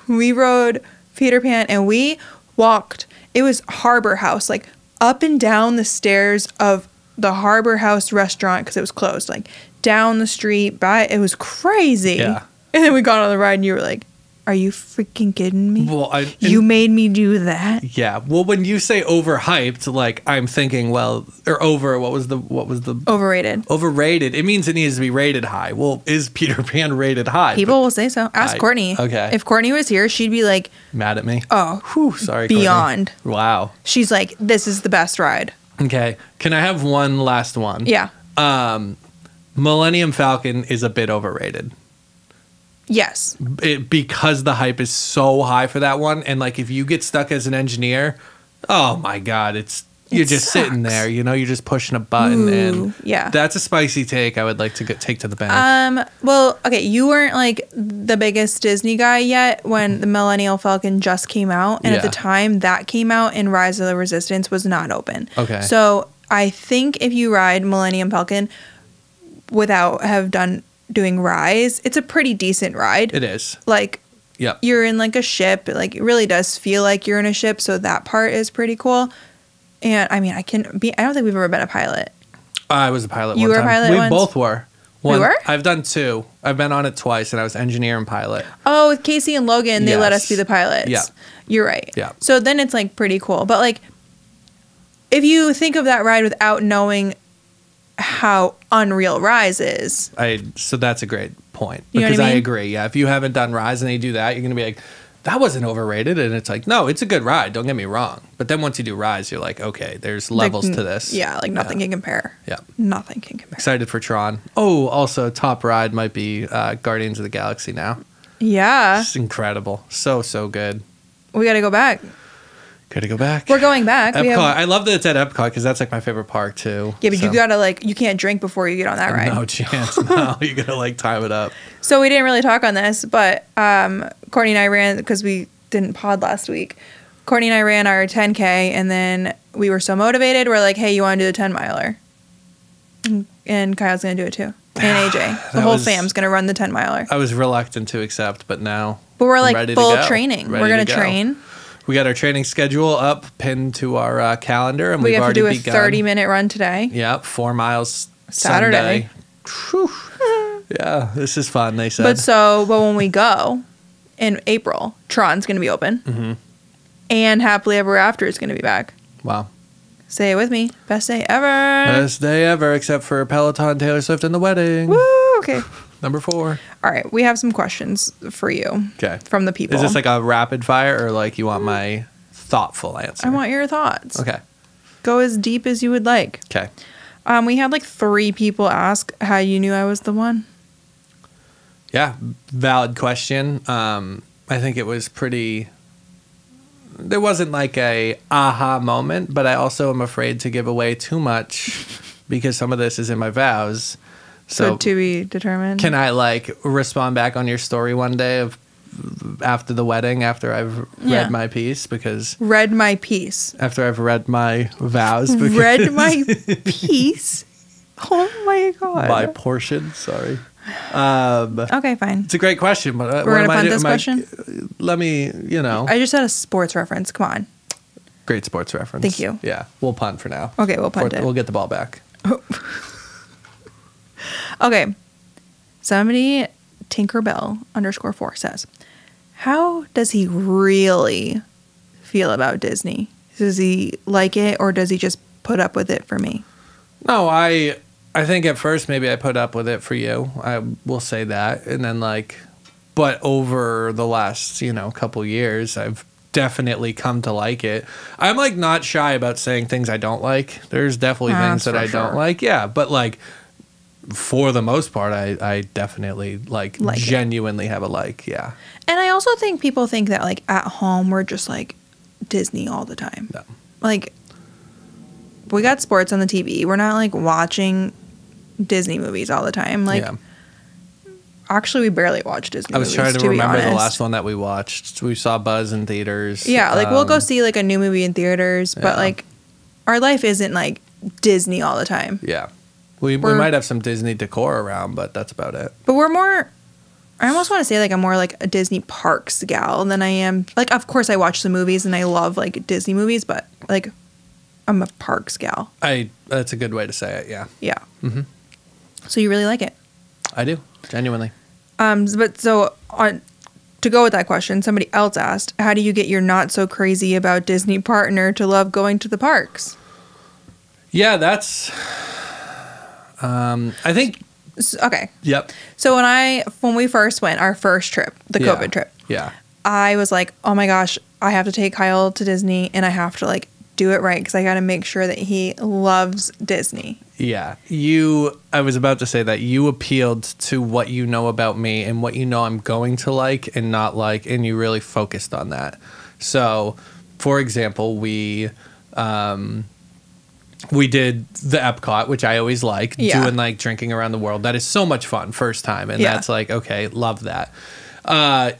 we rode Peter Pan and we walked. It was Harbor House, like up and down the stairs of the Harbor House restaurant because it was closed, like down the street it was crazy. Yeah. And then we got on the ride and you were like, Are you freaking kidding me? Well, you made me do that. Yeah. Well, when you say overhyped, like I'm thinking, well, or over. What was the Overrated? Overrated. It means it needs to be rated high. Well, is Peter Pan rated high? People will say so. Ask Courtney. Okay. If Courtney was here, she'd be like mad at me. Oh, whew, sorry. Beyond. Courtney. Wow. She's like, this is the best ride. Okay. Can I have one last one? Yeah. Millennium Falcon is a bit overrated. Yes. Because the hype is so high for that one. And like if you get stuck as an engineer, oh my God, you're just sucks. sitting there, you're just pushing a button. Ooh, and yeah. That's a spicy take I would like to take to the bank. Well, okay, you weren't like the biggest Disney guy yet when the Millennium Falcon just came out. And at the time that came out and Rise of the Resistance was not open. Okay. So I think if you ride Millennium Falcon without doing Rise, it's a pretty decent ride. It is. Like, yep. You're in like a ship. Like, it really does feel like you're in a ship. So that part is pretty cool. And I mean, I don't think we've ever been a pilot. I was a pilot You one were time. a pilot We once? both were. We were? I've done 2. I've been on it twice, and I was engineer and pilot. Oh, with Casey and Logan, they let us be the pilots. Yeah. You're right. Yeah. So then it's like pretty cool. But like, if you think of that ride without knowing how unreal Rise is. So that's a great point. You know Because what I mean? I agree. Yeah. If you haven't done Rise and they do that, you're going to be like, that wasn't overrated. And it's like, no, it's a good ride. Don't get me wrong. But then once you do Rise, you're like, okay, there's levels to this. Yeah, like nothing can compare. Yeah. Nothing can compare. Excited for Tron. Oh, also top ride might be Guardians of the Galaxy now. Yeah. It's incredible. So good. We got to go back. Gotta go back. We're going back. Epcot. I love that it's at Epcot because that's like my favorite park too. Yeah, but you gotta you can't drink before you get on that ride. No chance. No, you gotta time it up. So we didn't really talk on this, but Courtney and I ran, because we didn't pod last week. Courtney and I ran our 10K, and then we were so motivated. We're like, hey, you want to do the 10 miler? And Kyle's gonna do it too. And AJ, the whole fam's gonna run the 10 miler. I was reluctant to accept, but now. But we're like ready full to go. training. Ready We're gonna to go. train. We got our training schedule up, pinned to our calendar, and We we've have to already do a begun. 30-minute run today. Yep, 4 miles Saturday. Sunday. Whew. Yeah, this is fun. They said. But when we go in April, Tron's gonna be open, and Happily Ever After is gonna be back. Wow. Say it with me. Best day ever. Best day ever, except for Peloton, Taylor Swift, and the wedding. Woo! Okay. Number 4. All right. We have some questions for you. Okay. From the people. Is this like a rapid fire, or like you want my thoughtful answer? I want your thoughts. Okay. Go as deep as you would like. Okay. We had like 3 people ask how you knew I was the one. Yeah, valid question. I think it was pretty. There wasn't like a aha moment, but I also am afraid to give away too much because some of this is in my vows. So to be determined. Can I like respond back on your story one day of after the wedding, after I've read my piece? Because read my piece. After I've read my vows. Because read my piece. Oh my God. My portion. Sorry. Okay, fine. It's a great question, but we're gonna punt this question. Let me, I just had a sports reference. Come on. Great sports reference. Thank you. Yeah, we'll punt for now. Okay, we'll punt it. We'll get the ball back. Okay. Somebody, Tinkerbell_4 says, how does he really feel about Disney? Does he like it, or does he just put up with it for me? No, I think at first maybe I put up with it for you. I will say that. And then but over the last, couple years, I've definitely come to like it. I'm not shy about saying things I don't like. There's definitely things that I don't like. Yeah. But for the most part, I definitely genuinely have a like. Yeah. And I also think people think that at home, we're just Disney all the time. No. We got sports on the TV. We're not watching Disney movies all the time. Actually, we barely watch Disney movies. I was trying to remember the last one that we watched. We saw Buzz in theaters. Yeah, we'll go see a new movie in theaters, but our life isn't Disney all the time. Yeah. We might have some Disney decor around, but that's about it. But we're more, I almost want to say I'm more a Disney parks gal than I am. Of course I watch the movies and I love Disney movies, but I'm a parks gal. That's a good way to say it, yeah. Yeah. Mm-hmm. So you really like it? I do, genuinely. But so to to go with that question, somebody else asked, how do you get your not so crazy about Disney partner to love going to the parks? Yeah, that's, I think. Okay. Yep. So when we first went, our first trip, the COVID trip. Yeah. I was like, oh my gosh, I have to take Kyle to Disney and I have to like do it right because I got to make sure that he loves Disney. Yeah. I was about to say that you appealed to what you know about me and what you know I'm going to like and not like, and you really focused on that. So, for example, we did the Epcot, which I always like, doing like drinking around the world. That is so much fun, first time. And that's like, okay, love that.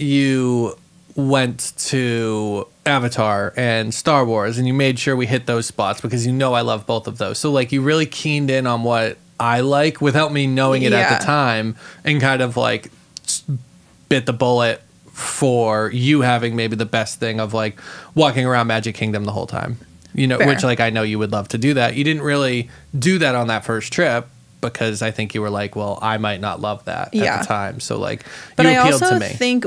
You went to Avatar and Star Wars and you made sure we hit those spots because you know I love both of those. So like you really keened in on what I like without me knowing it at the time and kind of like bit the bullet for you having maybe the best thing of like walking around Magic Kingdom the whole time. You know, which like I know you would love to do that. You didn't really do that on that first trip because I think you were like, well, I might not love that at the time. So like, but you I appealed also to me. think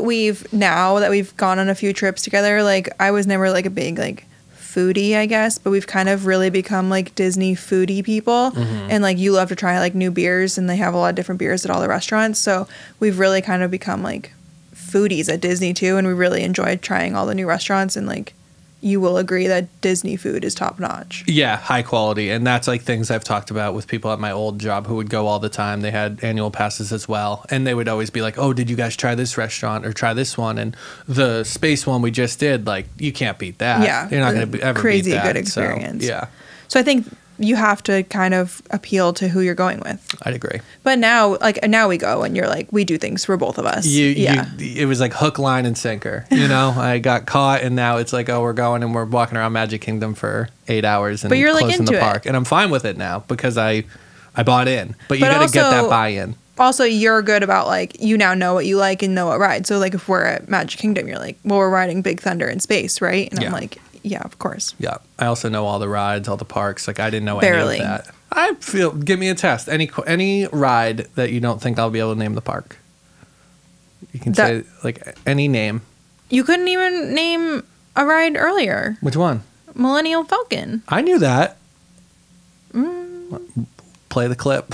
now that we've gone on a few trips together, like I was never like a big like foodie, I guess, but we've kind of really become like Disney foodie people. And like you love to try like new beers and they have a lot of different beers at all the restaurants. So we've really kind of become like foodies at Disney too. And we really enjoyed trying all the new restaurants and like, you will agree that Disney food is top notch. Yeah, high quality. And that's like things I've talked about with people at my old job who would go all the time. They had annual passes as well. And they would always be like, oh, did you guys try this restaurant or try this one? And the space one we just did, like, you can't beat that. Yeah. You're not going to ever crazy beat that. good experience. So, yeah. So I think you have to kind of appeal to who you're going with. I'd agree. But now we go and you're like, we do things for both of us. It was like hook, line, and sinker. You know, I got caught, and now it's like, oh, we're going and we're walking around Magic Kingdom for 8 hours and but you're like closing into the park, and I'm fine with it now because I bought in. But you got to get that buy-in. Also, you're good about like you now know what you like and know what ride. So like if we're at Magic Kingdom, you're like, well, we're riding Big Thunder in space, right? And I'm like, yeah, of course. Yeah. I also know all the rides, all the parks. Like, I didn't know any of that. I feel, give me a test. Any ride that you don't think I'll be able to name the park. You can say, like, any name. You couldn't even name a ride earlier. Which one? Millennium Falcon. I knew that. Play the clip.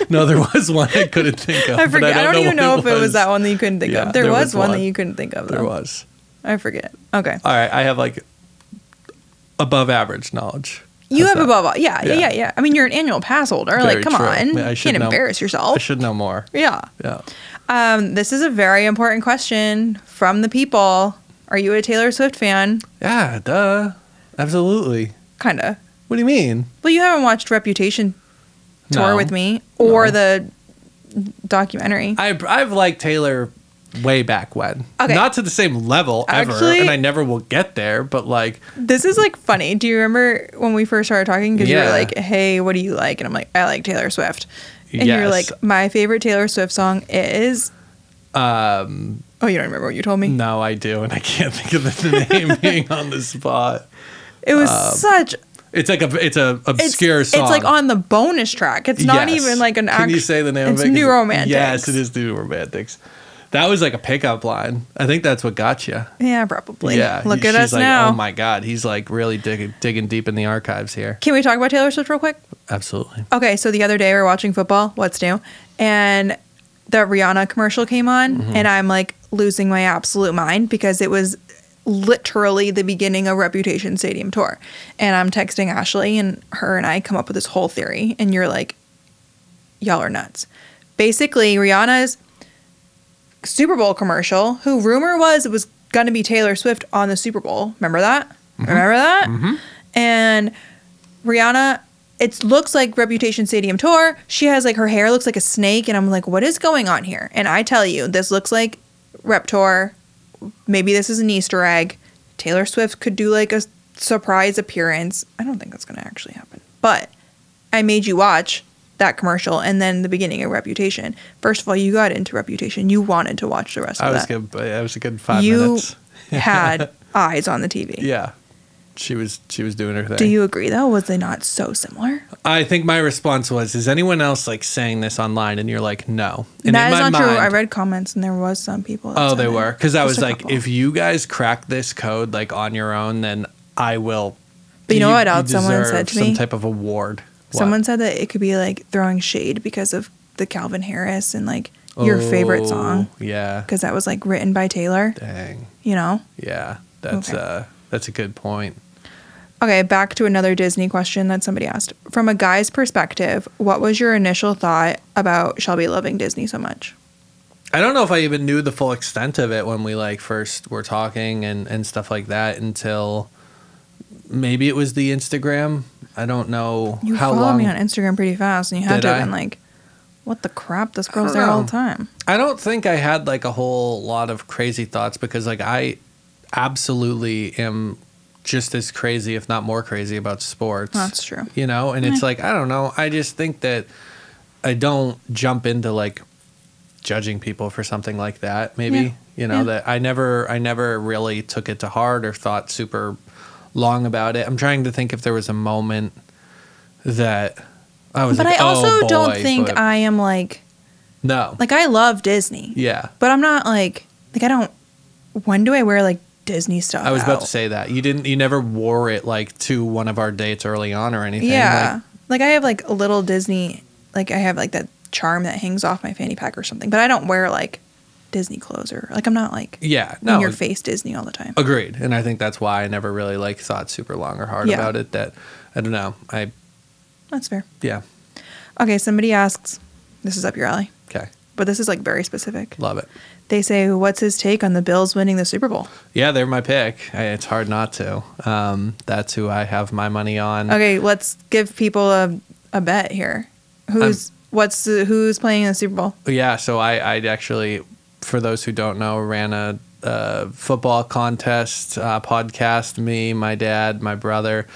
No, there was one I couldn't think of. I forget. I don't even know if it was that one that you couldn't think of. There was one that you couldn't think of, though. There was. I forget. Okay. All right. I have like above average knowledge. You have above. Yeah. I mean, you're an annual pass holder. Very like, come on. You can't embarrass yourself. I should know more. Yeah. Yeah. This is a very important question from the people. Are you a Taylor Swift fan? Yeah, duh. Absolutely. Kinda. What do you mean? Well, you haven't watched Reputation tour with me or the documentary. I've liked Taylor way back when. Okay. Not to the same level ever, and I never will get there, but like... This is like funny. Do you remember when we first started talking? Because you were like, hey, what do you like? And I'm like, I like Taylor Swift. And you're like, my favorite Taylor Swift song is... Oh, you don't remember what you told me? No, I do, and I can't think of the name being on the spot. It was such... It's like it's a obscure song. It's like on the bonus track. It's not even like an actual... Can you say the name of it? It's New Romantics. Yes, it is New Romantics. That was like a pickup line. I think that's what got you. Yeah, probably. Yeah. Look at us like, now. Oh my God, he's like really digging deep in the archives here. Can we talk about Taylor Swift real quick? Absolutely. Okay, so the other day we were watching football. What's new? And the Rihanna commercial came on, and I'm like losing my absolute mind because it was literally the beginning of Reputation Stadium tour. And I'm texting Ashley, and her and I come up with this whole theory, and you're like, y'all are nuts. Basically, Rihanna's Super Bowl commercial, who rumor was it was going to be Taylor Swift on the Super Bowl. Remember that? Remember that? And Rihanna, it looks like Reputation Stadium tour. She has like her hair looks like a snake, and I'm like, what is going on here? And I tell you, this looks like Rep Tour. Maybe this is an Easter egg. Taylor Swift could do like a surprise appearance. I don't think that's going to actually happen. But I made you watch that commercial and then the beginning of Reputation. First of all, you got into Reputation. You wanted to watch the rest of that. That was a good 5 minutes. You had eyes on the TV. Yeah. she was doing her thing. Do you agree though? Was they not so similar? I think my response was, is anyone else like saying this online? And you're like, no. And that is not mind, true. I read comments and there was some people. Oh, they were? Because I was like, couple. if you guys crack this code like on your own, then I will. But you know what else someone said to me? Some type of award. Someone said that it could be like throwing shade because of the Calvin Harris and like your favorite song. Yeah. Because that was like written by Taylor. Dang. You know? Yeah. That's a good point. Okay, back to another Disney question that somebody asked. From a guy's perspective, what was your initial thought about Shelby loving Disney so much? I don't know if I even knew the full extent of it when we like first were talking and stuff like that until maybe it was the Instagram. I don't know you how long. You long. followed me on Instagram pretty fast, and you had to have been like, what the crap? This girl's there all the time. I don't think I had like a whole lot of crazy thoughts because like I absolutely am just as crazy, if not more crazy, about sports. That's true. You know, and it's like, I don't know. I just think that I don't jump into like judging people for something like that. Maybe, that I never really took it to heart or thought super long about it. I'm trying to think if there was a moment that I was but like, I also don't think but I am like, no. Like I love Disney. Yeah. But I'm not like I don't, when do I wear like Disney stuff? I was about to say that. You never wore it like to one of our dates early on or anything. Yeah. Like I have like a little Disney, like I have like that charm that hangs off my fanny pack or something, but I don't wear like Disney clothes or like I'm not like in your face Disney all the time. Agreed. And I think that's why I never really like thought super long or hard about it. That I don't know. That's fair. Yeah. Okay, somebody asks, this is up your alley. Okay. But this is like very specific. Love it. They say, what's his take on the Bills winning the Super Bowl? Yeah, they're my pick. It's hard not to. That's who I have my money on. Okay, let's give people a bet here. Who's playing in the Super Bowl? Yeah, so I'd actually, for those who don't know, ran a football contest podcast. Me, my dad, my brother.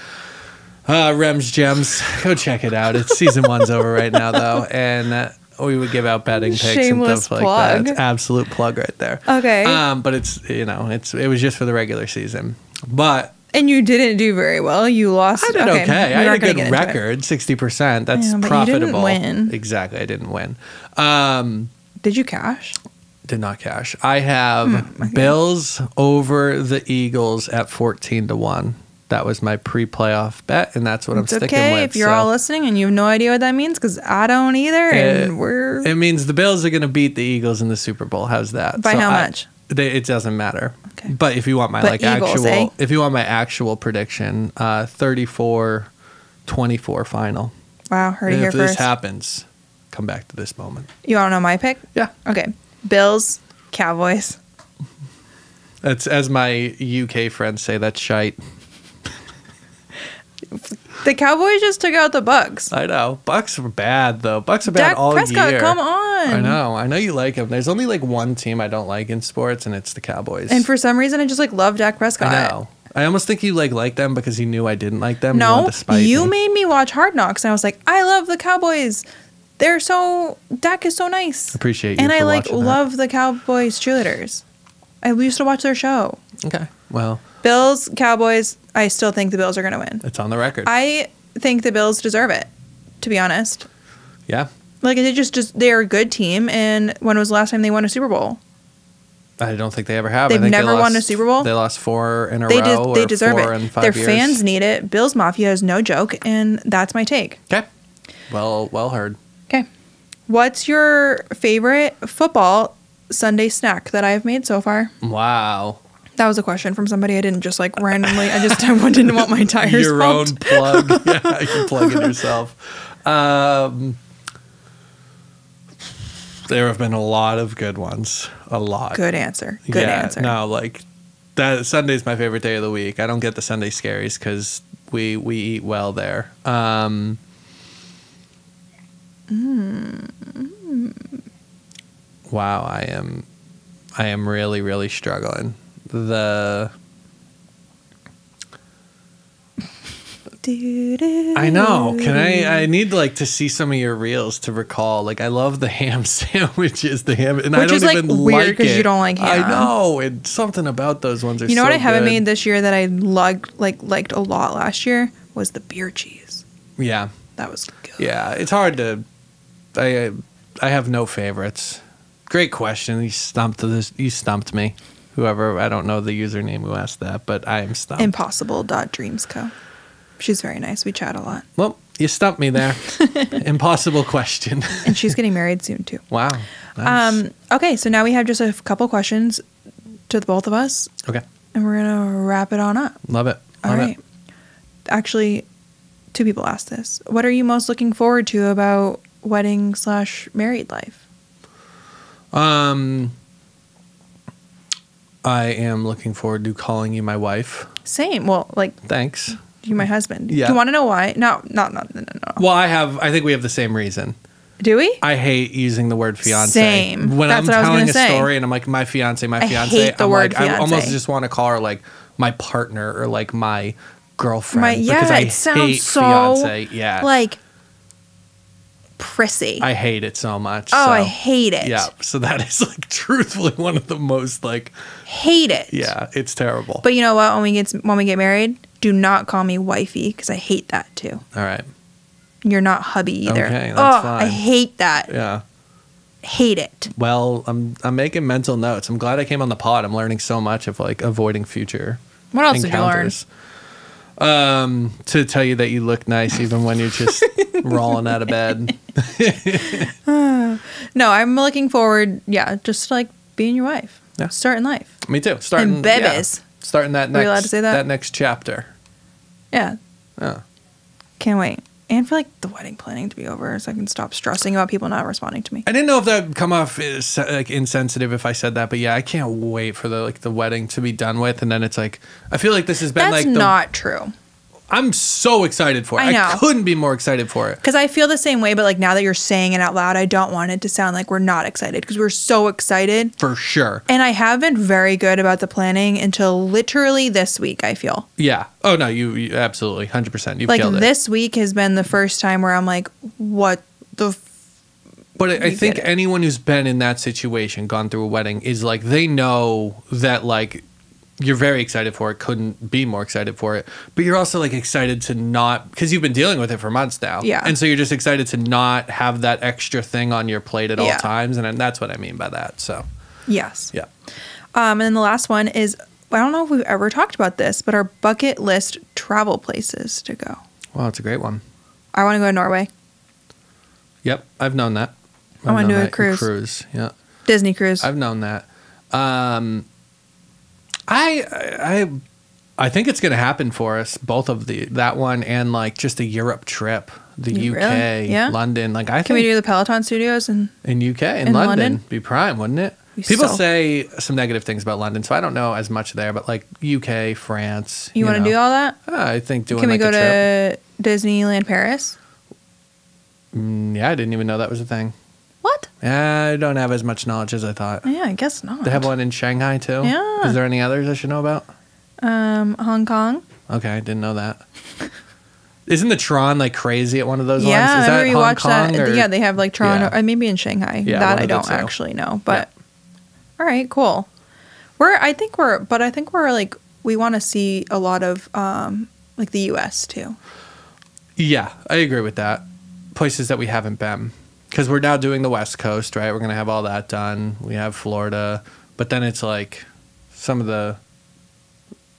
Rems Gems. Go check it out. It's season 1's over right now, though. And we would give out betting picks Shameless and stuff plug. like that. It's absolute plug right there. Okay. But it was just for the regular season. But and you didn't do very well. You lost. I did okay. I had a good record, 60%. That's profitable. You didn't win. Exactly. I didn't win. Did you cash? Did not cash. I have Bills over the Eagles at 14-1. That was my pre-playoff bet, and that's what I'm sticking with. It's okay if you're all listening and you have no idea what that means, because I don't either, It means the Bills are going to beat the Eagles in the Super Bowl. How's that? By how much? It doesn't matter. Okay. But if you want my Eagles, if you want my actual prediction, 34-24 final. Wow, heard it here first. If this happens, come back to this moment. You want to know my pick? Yeah. Okay. Bills, Cowboys. That's, as my UK friends say, that's shite. The Cowboys just took out the Bucks. I know. Bucks are bad, though. Bucks are bad all Prescott, year. come on. I know you like him. There's only like one team I don't like in sports, and it's the Cowboys. And for some reason, I just like love Dak Prescott. I know. I almost think you like them because you knew I didn't like them. No, you made me watch Hard Knocks, and I was like, I love the Cowboys. Dak is so nice. Appreciate you. And for I love that. the Cowboys cheerleaders. I used to watch their show. Okay. Well, Bills, Cowboys. I still think the Bills are going to win. It's on the record. I think the Bills deserve it, to be honest. Yeah. Like they're a good team, and when was the last time they won a Super Bowl? I don't think they ever have. They've never won a Super Bowl. They lost 4 in a row. They deserve 4 it. in 5 Their years. fans need it. Bills Mafia is no joke, and that's my take. Okay. Well heard. Okay. What's your favorite football Sunday snack that I've made so far? Wow. That was a question from somebody. I didn't just like randomly. I didn't want my tires Your pumped. own plug. Yeah, you're plugging yourself. There have been a lot of good ones. A lot. Good answer. Good answer. No, like that. Sunday's my favorite day of the week. I don't get the Sunday scaries because we eat well there. Wow, I am really, really struggling. Do I know. I need like to see some of your reels to recall. Like, I love the ham sandwiches, and Which I don't is like even weird like because it. you don't like ham. I know. And something about those ones are You know so what I haven't good. made this year that I liked a lot last year was the beer cheese. Yeah. That was good. Yeah. It's hard to. I have no favorites. Great question. You stumped me. Whoever, I don't know the username who asked that, but I am stumped. Impossible.dreamsco. She's very nice. We chat a lot. Well, you stumped me there. Impossible question. And she's getting married soon too. Wow. Nice. Okay, so now we have just a couple questions to the both of us. Okay. And we're going to wrap it on up. Love it. All right. Actually, 2 people asked this. What are you most looking forward to about wedding/married life? I am looking forward to calling you my wife. Same. Well, like, Thanks. you my husband. Yeah. Do you want to know why? No. Well, I think we have the same reason. Do we? I hate using the word fiance. Same. When That's I'm what I was telling gonna a say. story and I'm like, my fiance, I hate the I'm word like, I almost fiance. just want to call her like my partner or like my girlfriend. Yeah, because I it sounds hate so fiance. Yeah. like prissy. I hate it so much. Oh, so, I hate it. Yeah. So that is like truthfully one of the most like, Hate it. yeah, it's terrible. But you know what? When we get married, do not call me wifey because I hate that too. All right. You're not hubby either. Okay, that's I fine. hate that. Yeah. Hate it. Well, I'm making mental notes. I'm glad I came on the pod. I'm learning so much of like avoiding future What else encounters. To tell you that you look nice even when you're just rolling out of bed. No, I'm looking forward. Yeah, just like being your wife. Yeah. Starting life. Me too. Starting And bebes. starting that Are next we allowed to say that? next chapter. Yeah. Yeah. Can't wait. And for like the wedding planning to be over so I can stop stressing about people not responding to me. I didn't know if that would come off as like insensitive if I said that, but yeah, I can't wait for the wedding to be done with, and then it's like I feel like this has been That's like not true. I'm so excited for it. I know. I couldn't be more excited for it. Because I feel the same way, but like now that you're saying it out loud, I don't want it to sound like we're not excited because we're so excited. For sure. And I have been very good about the planning until literally this week, I feel. Yeah. Oh no, you absolutely 100%. You've Like killed it. this week has been the first time where I'm like, what the But I think get it. anyone who's been in that situation, gone through a wedding, is like they know that like you're very excited for it, couldn't be more excited for it, but you're also like excited to not, because you've been dealing with it for months now. Yeah. And so you're just excited to not have that extra thing on your plate at all Yeah. times, and that's what I mean by that. So Yes. yeah. And then the last one is, I don't know if we've ever talked about this, but our bucket list travel places to go. Well, it's a great one. I I want to go to Norway. Yep, I've known that. I wanna I've do known a that. cruise. Yeah. Disney cruise. I've known that. I think it's going to happen for us, both of that one and like just a Europe trip, the You UK, really? Yeah. London. Like I Can we think do the Peloton studios? And in UK, in in London, London? be prime, wouldn't it? Be People so- say some negative things about London, so I don't know as much there. But like UK, France, you want to do all that? I think doing Can we like go a trip. to Disneyland Paris? Yeah, I didn't even know that was a thing. What? Yeah, I don't have as much knowledge as I thought. Yeah, I guess not. They have one in Shanghai too. Yeah. Is there any others I should know about? Hong Kong. Okay, I didn't know that. Isn't the Tron like crazy at one of those Yeah, ones? Is I remember that you Hong watched Kong? that. Or? Yeah, they have like Toronto, Yeah. or maybe in Shanghai. Yeah, that one I of the don't two. actually know. But all right, cool. I think we're like we want to see a lot of like the U.S. too. Yeah, I agree with that. Places that we haven't been. Because we're now doing the West Coast, right? We're going to have all that done. We have Florida. But then it's like some of the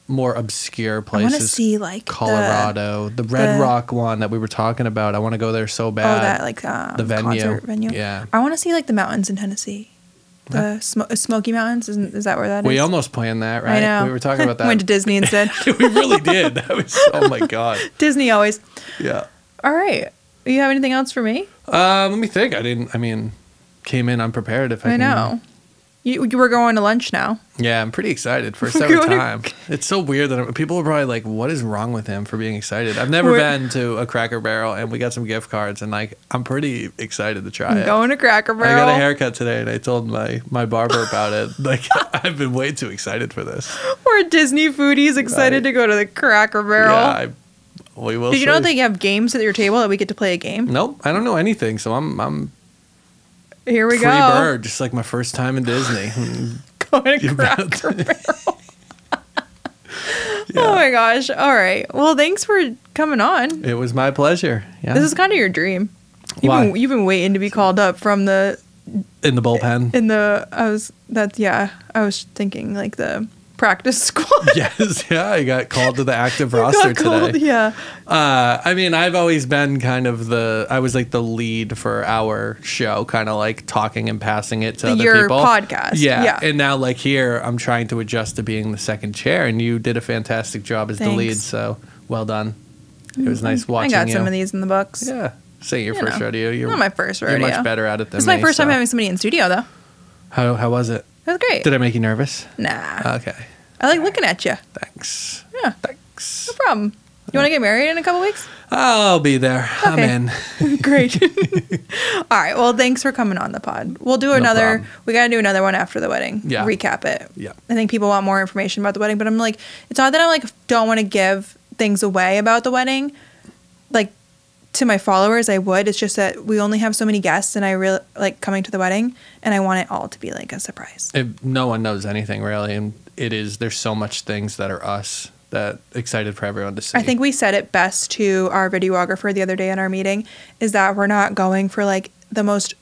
more obscure I places. want to see like Colorado. The Red Rock one that we were talking about. I want to go there so bad. that like the venue. concert venue. Yeah. I want to see like the mountains in Tennessee. The Smoky Mountains. Is that where that is? We almost planned that, right? I know. We were talking about that. Went to Disney instead. We really did. That was, oh my God. Disney always. Yeah. All right. You have anything else for me? Let me think. Came in unprepared. If I I can. know. You were going to lunch now. Yeah, I'm pretty excited. First We're ever going to- time. It's so weird that people are probably like, what is wrong with him for being excited? I've never We're- been to a Cracker Barrel, and we got some gift cards, and like, I'm pretty excited to try I'm it. going to Cracker I Barrel. got a haircut today, and I told my barber about it. Like, I've been way too excited for this. We're Disney foodies excited Right. to go to the Cracker Barrel. Yeah, We will. Did you know that you have games at your table that we get to play a game? Nope, I don't know anything, so I'm Here we free go. bird, just like my first time in Disney. Going to Cracker Barrel. Oh my gosh. All right. Well, thanks for coming on. It was my pleasure. Yeah. This is kind of your dream. Why? You've been waiting to be called up from the In the bullpen. I was thinking like the practice squad. Yes, yeah, I got called to the active roster today. Yeah. I mean, I've always been kind of I was like the lead for our show, kind of like talking and passing it to other Your people. podcast. Yeah. And now like here, I'm trying to adjust to being the second chair, and you did a fantastic job as the lead, so well done. It was nice watching you. I got some of these in the books. Yeah. Say your first rodeo. You're not my first rodeo. You're much better at it than me. It's my first time having somebody in studio, though. How was it? It was great. Did I make you nervous? Nah. Okay. I like looking at you. Thanks. Yeah. Thanks. No problem. You want to get married in a couple weeks? I'll be there. Okay. I'm in. Great. All right. Well, thanks for coming on the pod. We'll do another. Problem. We got to do another one after the wedding. Yeah. Recap it. Yeah. I think people want more information about the wedding, but I'm like, it's not that I like don't want to give things away about the wedding. Like to my followers, I would. It's just that we only have so many guests, and I really like coming to the wedding, and I want it all to be like a surprise. No one knows anything really, and there's so much things that are us that excited for everyone to see. I think we said it best to our videographer the other day in our meeting, is that we're not going for like the most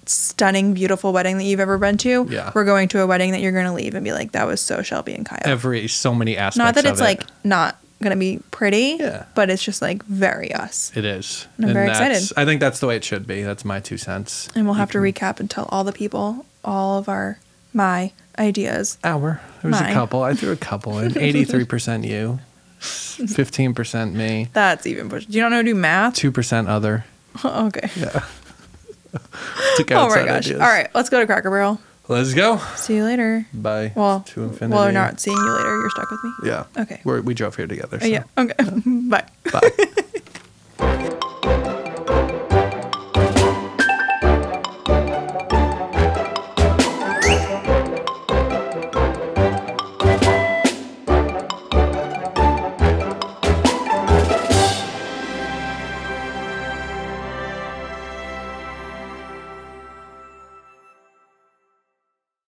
stunning, beautiful wedding that you've ever been to. Yeah. We're going to a wedding that you're going to leave and be like, that was so Shelby and Kyle. So many aspects. Not that it's of it. like not going to be pretty, Yeah. but it's just like very us. It is. And I'm very excited. I think that's the way it should be. That's my 2 cents. And we'll have to recap and tell all the people all of my ideas. There was Mine. a couple. I threw a couple in. 83% you, 15% me, That's even push. Do you not know how to do math? 2% other. Okay. Yeah. Took Oh my outside gosh. ideas. All right. Let's go to Cracker Barrel. Let's go. See you later. Bye. Well, to infinity. well, we're not seeing you later. You're stuck with me. Yeah. Okay. We drove here together. So. Yeah. Okay. Bye. Bye.